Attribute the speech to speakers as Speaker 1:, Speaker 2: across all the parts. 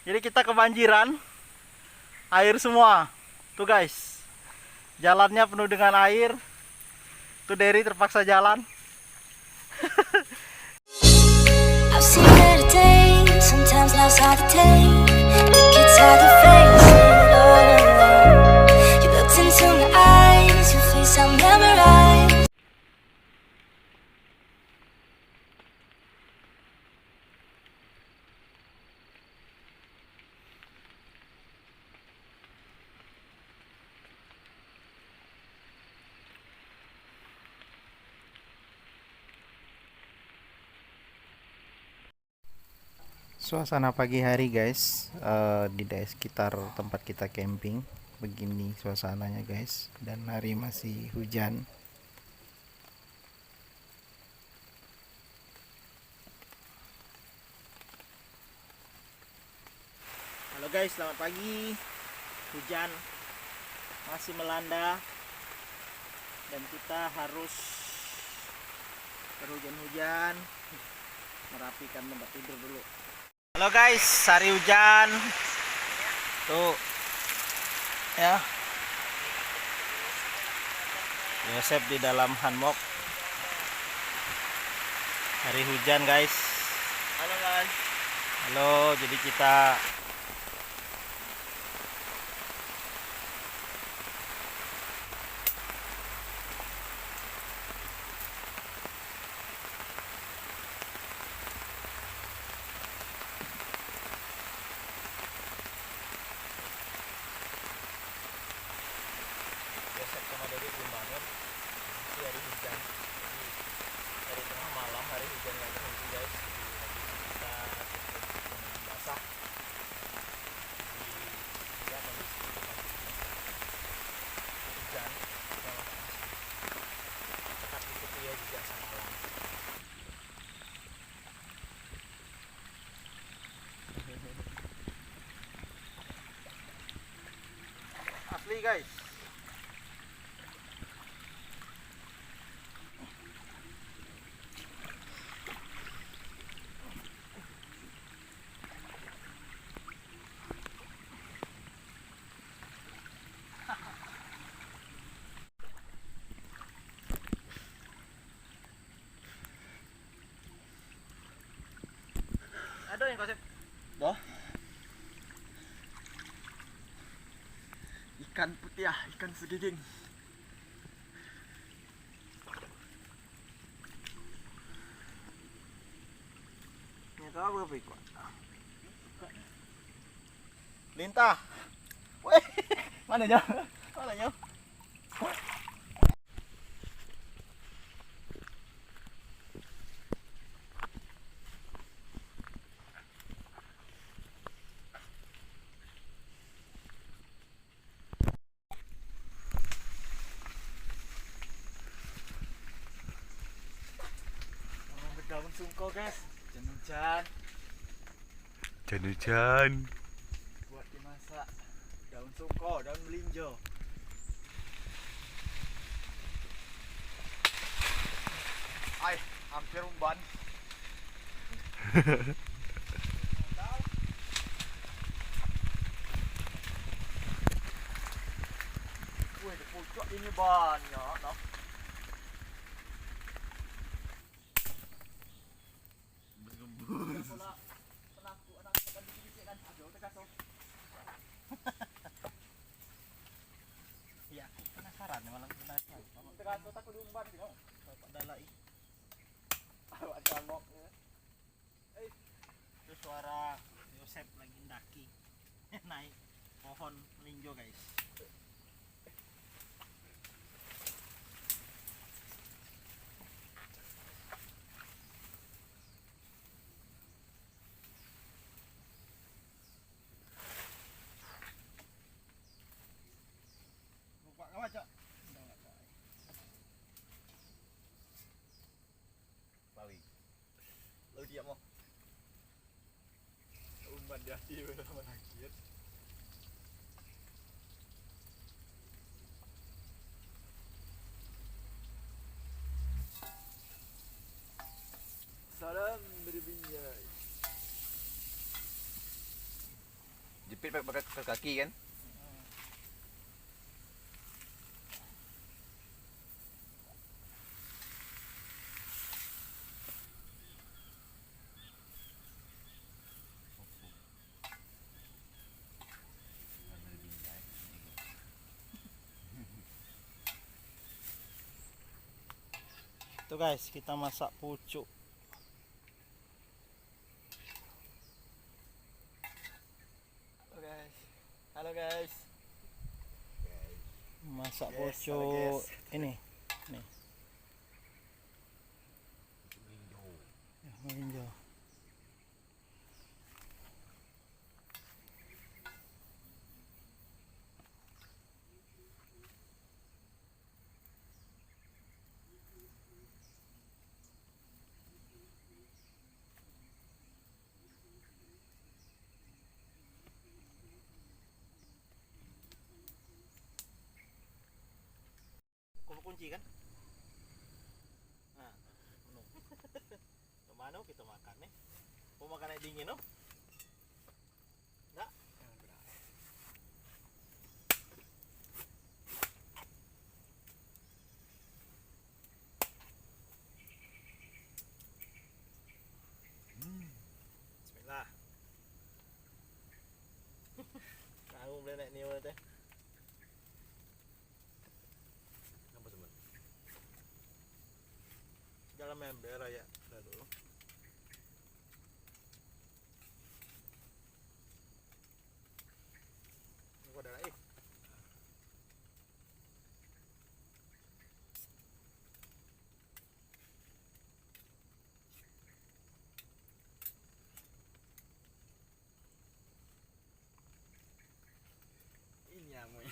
Speaker 1: Jadi kita kebanjiran, air semua. Tuh guys, jalannya penuh dengan air. Tuh Derry terpaksa jalan.
Speaker 2: I've seen better days, sometimes life's hard to take. It gets hard to face it all alone. You looked into my eyes, your face I memorized.
Speaker 1: Suasana pagi hari guys, di daerah sekitar tempat kita camping. Begini suasananya guys, dan hari masih hujan. Halo guys, selamat pagi. Hujan masih melanda dan kita harus berhujan-hujan merapikan tempat tidur dulu. Halo guys, hari hujan. Tuh. Ya. Yosep di dalam hanbok. Hari hujan guys.
Speaker 3: Halo guys.
Speaker 1: Halo, jadi kita Yosep sama Dedi belum bangun. Masih hari hujan. Jadi dari tengah malam hari hujan lagi nanti guys. Jadi kita masak. Kita kondisi hujan. Tetap ikuti ya Hujan Semalaman. Asli guys. Aduh yang konsep. Boh. Ikan putih ya, ikan segiging. Ini tahu apa ikan? Lintah. Weh, mana nyo? Mana nyo? Daun sungko guys, hujan-hujan buat dimasak. Daun sungko, daun melinjo. Ay, hampir umban. Wih, di pucuk ini banyak, noh. Ya, aku penasaran, malah penasaran. Tergantung takut diumbar sih, dong. Bapak dalai. Awak jangok ya. Itu suara Yosep lagi mendaki. Naik pohon melinjo, guys. Lupa enggak baca? Bawi. Lalu dia mau umpan di hati sama nakir. Salam berbinjai.
Speaker 3: jepit pakai kaki kan.
Speaker 1: Tuh guys, kita masak pucuk.
Speaker 3: Halo guys.
Speaker 1: Masak
Speaker 3: Yes,
Speaker 1: pucuk
Speaker 3: halo, guys.
Speaker 1: ini. Nih. Ya, melinjo. Kunci kan? Nah, kemana kita makan nih? Mau makan yang dingin no? Enggak? Bismillah. Aku boleh naik Nemu teh. Jalan member ya, udah dulu. Ini ada lagi. Ini nyamuk.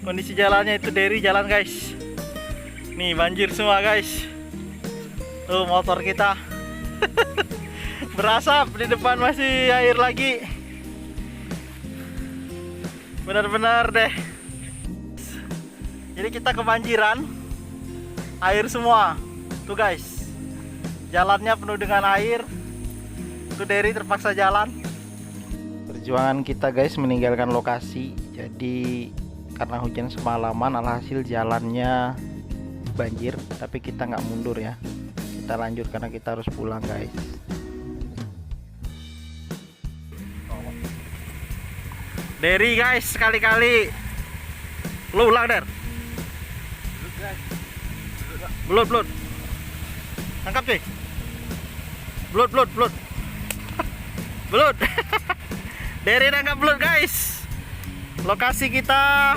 Speaker 1: Kondisi jalannya itu dari jalan guys. Nih banjir semua guys. Tuh motor kita berasap, di depan masih air lagi. Benar-benar deh. Jadi kita kebanjiran, air semua. Tuh guys, jalannya penuh dengan air. Tuh Derry terpaksa jalan. Perjuangan kita guys meninggalkan lokasi. Jadi karena hujan semalaman, alhasil jalannya banjir. Tapi kita nggak mundur ya. Kita lanjut karena kita harus pulang guys. Derry guys, sekali-kali lu ulang Der. Belut. Tangkap cuy. Belut. Belut. Derry nangkap belut guys. Lokasi kita